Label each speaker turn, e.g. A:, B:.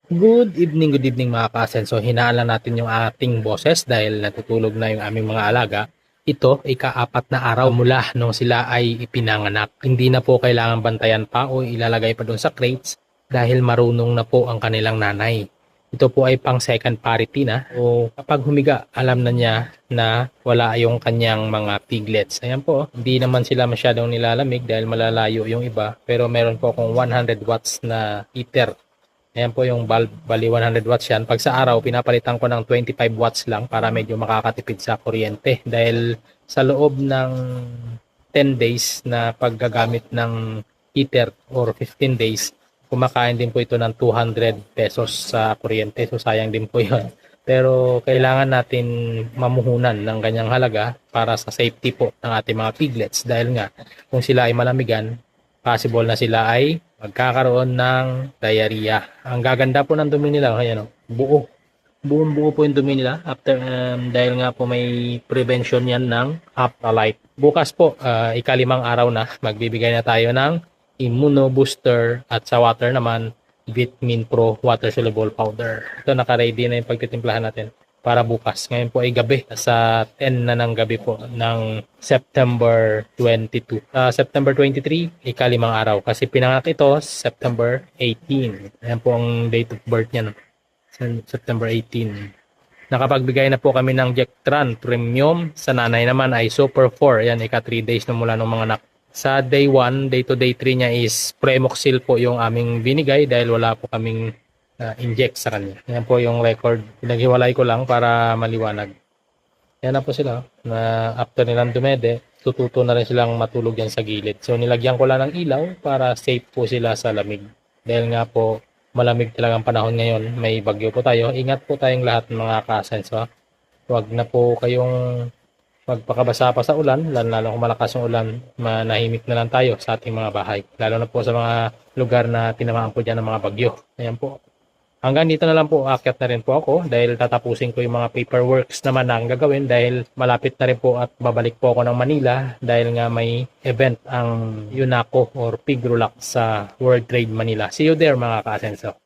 A: Good evening mga ka-Asenso. Hinaan lang natin yung ating boses dahil natutulog na yung aming mga alaga. Ito ay kaapat na araw mula nung sila ay ipinanganak. Hindi na po kailangan bantayan pa o ilalagay pa doon sa crates dahil marunong na po ang kanilang nanay. Ito po ay pang second parity na. O kapag humiga, alam na niya na wala yung kanyang mga piglets. Ayan po, hindi naman sila masyadong nilalamig dahil malalayo yung iba. Pero meron po akong 100 watts na heater. Ayan po yung bulb, bali 100 watts yan. Pag sa araw, pinapalitan ko ng 25 watts lang para medyo makakatipid sa kuryente. Dahil sa loob ng 10 days na paggagamit ng heater or 15 days, kumakain din po ito ng 200 pesos sa kuryente. So sayang din po yun. Pero kailangan natin mamuhunan ng ganyang halaga para sa safety po ng ating mga piglets. Dahil nga, kung sila ay malamigan, possible na sila ay magkakaroon ng diarrhea. Ang gaganda po ng dumi nila, ayan o, buo. Buong buo po yung dumi nila after dahil nga po may prevention yan ng Aptalite. Bukas po, ikalimang araw na, magbibigay na tayo ng Immuno Booster at sa water naman, Vitamin Pro Water Soluble Powder. Ito naka-ready na yung pagtitimplahan natin para bukas. Ngayon po ay gabi. Sa 10 na ng gabi po ng September 22. September 23, ikalimang araw. Kasi pinanganak ito September 18. Ayan po ang date of birth niya. No? September 18. Nakapagbigay na po kami ng Jectran Premium. Sa nanay naman ay Super 4. Ayan, ika 3 days na mula ng mga anak. Sa day 1, day to day 3 niya is Premoxil po yung aming binigay dahil wala po kaming inject sa kanya. Yan po yung record. Pinaghiwalay ko lang para maliwanag. Yan na po sila. Na after nilang dumede, tututo na rin silang matulog yan sa gilid. So nilagyan ko lang ng ilaw para safe po sila sa lamig. Dahil nga po malamig talagang panahon ngayon. May bagyo po tayo. Ingat po tayong lahat mga kasenso. Huwag na po kayong magpakabasa pa sa ulan, lalo kung malakas yung ulan, manahimik na lang tayo sa ating mga bahay. Lalo na po sa mga lugar na tinamaan po dyan ng mga bagyo. Ayan po. Hanggang dito na lang po, aakyat na rin po ako dahil tatapusin ko yung mga paperworks naman na ang gagawin dahil malapit na rin po at babalik po ako ng Manila dahil nga may event ang UNACO or Pigrulac sa World Trade Manila. See you there mga ka-Asenso.